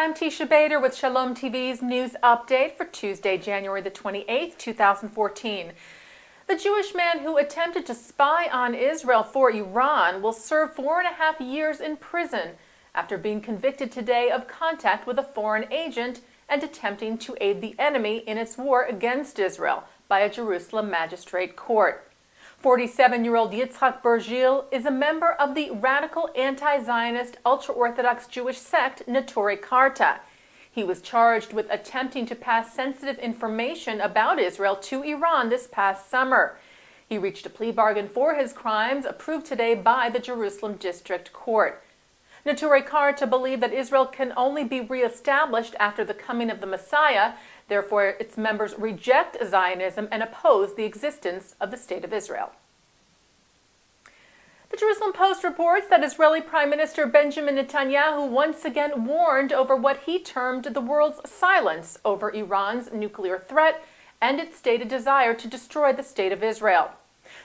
I'm Teisha Bader with Shalom TV's news update for Tuesday, January the 28th, 2014. The Jewish man who attempted to spy on Israel for Iran will serve 4.5 years in prison after being convicted today of contact with a foreign agent and attempting to aid the enemy in its war against Israel by a Jerusalem magistrate court. 47-year-old Yitzhak Bergil is a member of the radical anti-Zionist ultra-Orthodox Jewish sect Neturei Karta. He was charged with attempting to pass sensitive information about Israel to Iran this past summer. He reached a plea bargain for his crimes, approved today by the Jerusalem District Court. Neturei Karta believe that Israel can only be reestablished after the coming of the Messiah. Therefore, its members reject Zionism and oppose the existence of the State of Israel. The Jerusalem Post reports that Israeli Prime Minister Benjamin Netanyahu once again warned over what he termed the world's silence over Iran's nuclear threat and its stated desire to destroy the State of Israel.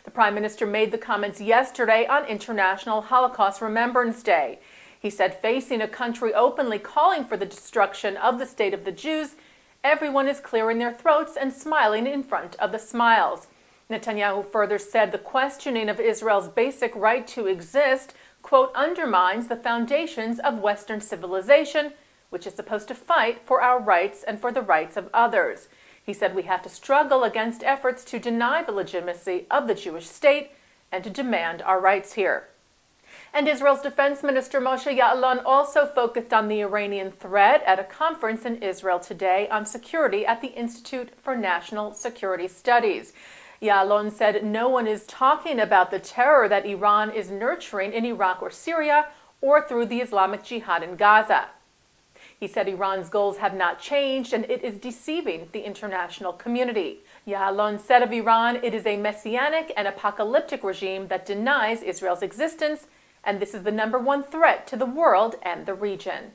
The Prime Minister made the comments yesterday on International Holocaust Remembrance Day. He said, facing a country openly calling for the destruction of the State of the Jews, everyone is clearing their throats and smiling in front of the smiles. Netanyahu further said the questioning of Israel's basic right to exist, quote, undermines the foundations of Western civilization, which is supposed to fight for our rights and for the rights of others. He said we have to struggle against efforts to deny the legitimacy of the Jewish state and to demand our rights here. And Israel's Defense Minister Moshe Ya'alon also focused on the Iranian threat at a conference in Israel today on security at the Institute for National Security Studies. Ya'alon said no one is talking about the terror that Iran is nurturing in Iraq or Syria or through the Islamic Jihad in Gaza. He said Iran's goals have not changed and it is deceiving the international community. Ya'alon said of Iran, it is a messianic and apocalyptic regime that denies Israel's existence, and this is the #1 threat to the world and the region.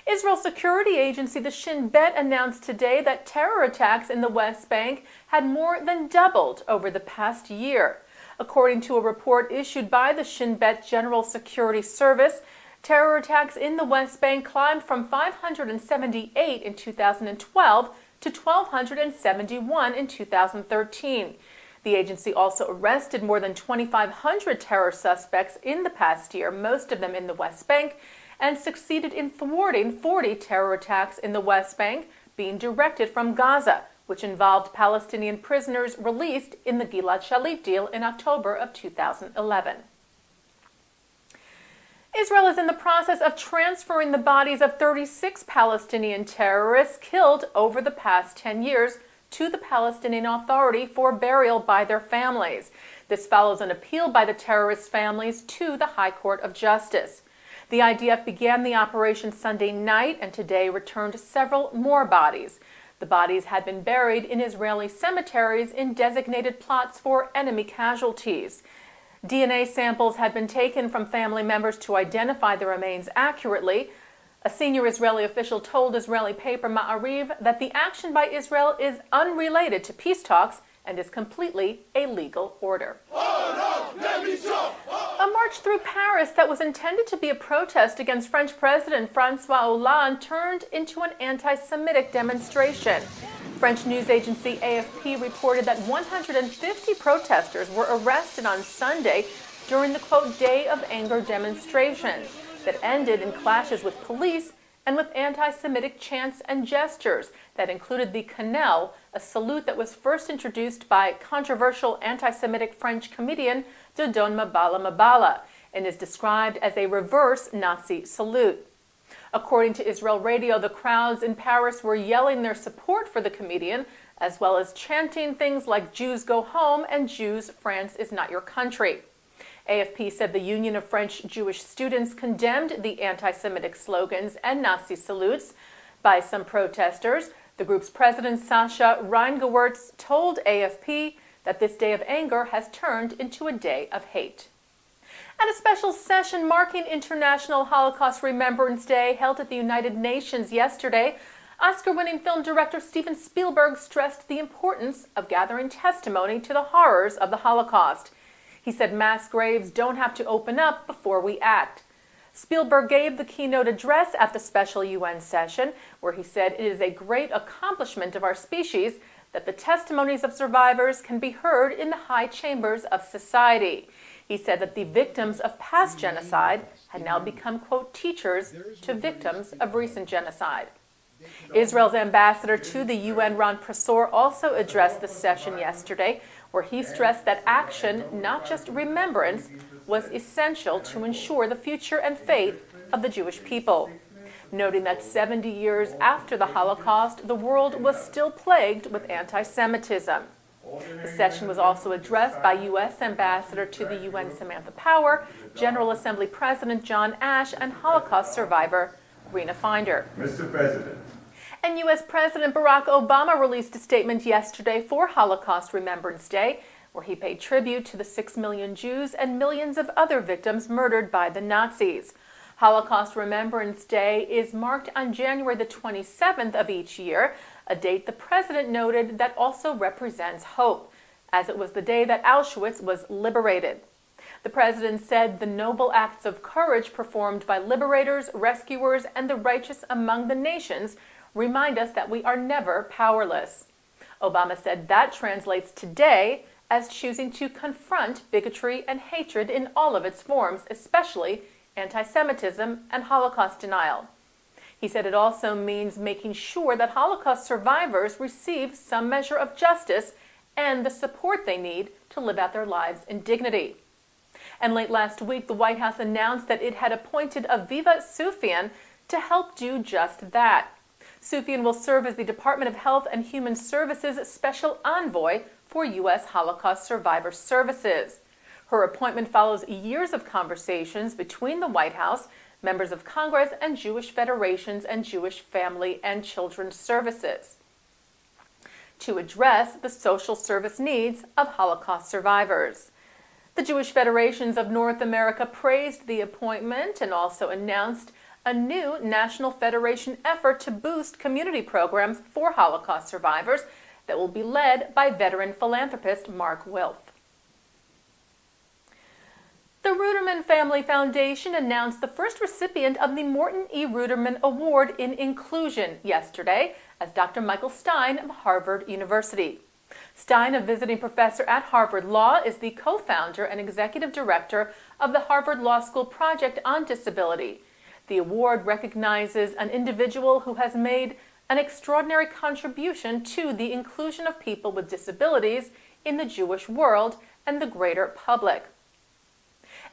Israel's security agency, the Shin Bet, announced today that terror attacks in the West Bank had more than doubled over the past year. According to a report issued by the Shin Bet General Security Service, terror attacks in the West Bank climbed from 578 in 2012 to 1,271 in 2013. The agency also arrested more than 2,500 terror suspects in the past year, most of them in the West Bank, and succeeded in thwarting 40 terror attacks in the West Bank being directed from Gaza, which involved Palestinian prisoners released in the Gilad Shalit deal in October of 2011. Israel is in the process of transferring the bodies of 36 Palestinian terrorists killed over the past 10 years to the Palestinian Authority for burial by their families. This follows an appeal by the terrorists' families to the High Court of Justice. The IDF began the operation Sunday night and today returned several more bodies. The bodies had been buried in Israeli cemeteries in designated plots for enemy casualties. DNA samples had been taken from family members to identify the remains accurately. A senior Israeli official told Israeli paper Ma'ariv that the action by Israel is unrelated to peace talks and is completely a legal order. A march through Paris that was intended to be a protest against French President François Hollande turned into an anti-Semitic demonstration. French news agency AFP reported that 150 protesters were arrested on Sunday during the, quote, Day of Anger demonstrations that ended in clashes with police and with anti-Semitic chants and gestures that included the Cannelle, a salute that was first introduced by controversial anti-Semitic French comedian Dodon Mabala and is described as a reverse Nazi salute. According to Israel Radio, the crowds in Paris were yelling their support for the comedian, as well as chanting things like Jews go home and Jews, France is not your country. AFP said the Union of French Jewish Students condemned the anti-Semitic slogans and Nazi salutes by some protesters. The group's president, Sasha Reingewirtz, told AFP that this day of anger has turned into a day of hate. At a special session marking International Holocaust Remembrance Day held at the United Nations yesterday, Oscar-winning film director Steven Spielberg stressed the importance of gathering testimony to the horrors of the Holocaust. He said mass graves don't have to open up before we act. Spielberg gave the keynote address at the special UN session, where he said it is a great accomplishment of our species that the testimonies of survivors can be heard in the high chambers of society. He said that the victims of past genocide had now become, quote, teachers to victims of recent genocide. Israel's ambassador to the UN, Ron Prosor, also addressed the session yesterday, where he stressed that action, not just remembrance, was essential to ensure the future and fate of the Jewish people, noting that 70 years after the Holocaust, the world was still plagued with anti-Semitism. The session was also addressed by U.S. Ambassador to the UN Samantha Power, General Assembly President John Ash, and Holocaust survivor Rena Finder. Mr. President. And U.S. President Barack Obama released a statement yesterday for Holocaust Remembrance Day, where he paid tribute to the 6 million Jews and millions of other victims murdered by the Nazis. Holocaust Remembrance Day is marked on January the 27th of each year, a date the president noted that also represents hope, as it was the day that Auschwitz was liberated. The president said the noble acts of courage performed by liberators, rescuers, and the righteous among the nations remind us that we are never powerless. Obama said that translates today as choosing to confront bigotry and hatred in all of its forms, especially anti-Semitism and Holocaust denial. He said it also means making sure that Holocaust survivors receive some measure of justice and the support they need to live out their lives in dignity. And late last week, the White House announced that it had appointed Aviva Soufian to help do just that. Soufian will serve as the Department of Health and Human Services Special Envoy for U.S. Holocaust Survivor Services. Her appointment follows years of conversations between the White House, members of Congress, and Jewish federations and Jewish family and children's services to address the social service needs of Holocaust survivors. The Jewish Federations of North America praised the appointment and also announced a new National Federation effort to boost community programs for Holocaust survivors that will be led by veteran philanthropist Mark Wilf. The Ruderman Family Foundation announced the first recipient of the Morton E. Ruderman Award in Inclusion yesterday as Dr. Michael Stein of Harvard University. Stein, a visiting professor at Harvard Law, is the co-founder and executive director of the Harvard Law School Project on Disability. The award recognizes an individual who has made an extraordinary contribution to the inclusion of people with disabilities in the Jewish world and the greater public.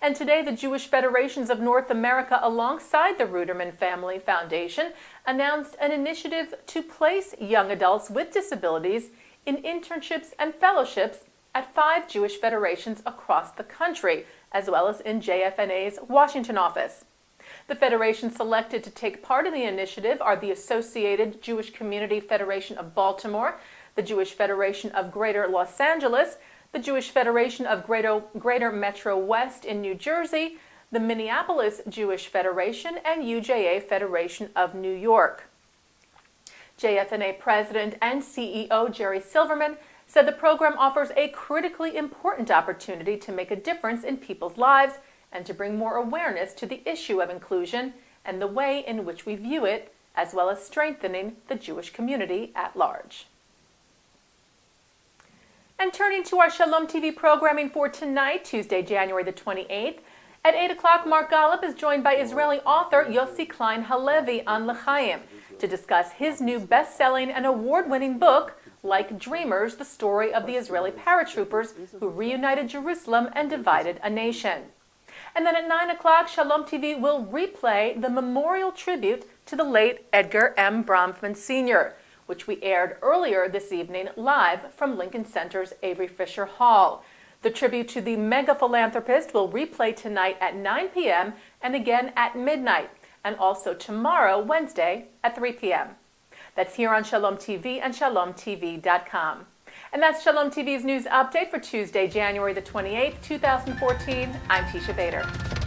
And today, the Jewish Federations of North America, alongside the Ruderman Family Foundation, announced an initiative to place young adults with disabilities in internships and fellowships at 5 Jewish federations across the country, as well as in JFNA's Washington office. The federations selected to take part in the initiative are the Associated Jewish Community Federation of Baltimore, the Jewish Federation of Greater Los Angeles, the Jewish Federation of Greater Metro West in New Jersey, the Minneapolis Jewish Federation, and UJA Federation of New York. JFNA President and CEO Jerry Silverman said the program offers a critically important opportunity to make a difference in people's lives and to bring more awareness to the issue of inclusion and the way in which we view it, as well as strengthening the Jewish community at large. And turning to our Shalom TV programming for tonight, Tuesday, January the 28th, at 8 o'clock, Mark Golub is joined by Israeli author Yossi Klein Halevi on L'chaim to discuss his new best-selling and award-winning book, Like Dreamers, the story of the Israeli paratroopers who reunited Jerusalem and divided a nation. And then at 9 o'clock, Shalom TV will replay the memorial tribute to the late Edgar M. Bronfman Sr., which we aired earlier this evening live from Lincoln Center's Avery Fisher Hall. The tribute to the mega philanthropist will replay tonight at 9 p.m. and again at midnight, and also tomorrow, Wednesday, at 3 p.m. That's here on Shalom TV and ShalomTV.com. And that's Shalom TV's news update for Tuesday, January the 28th, 2014. I'm Teisha Bader.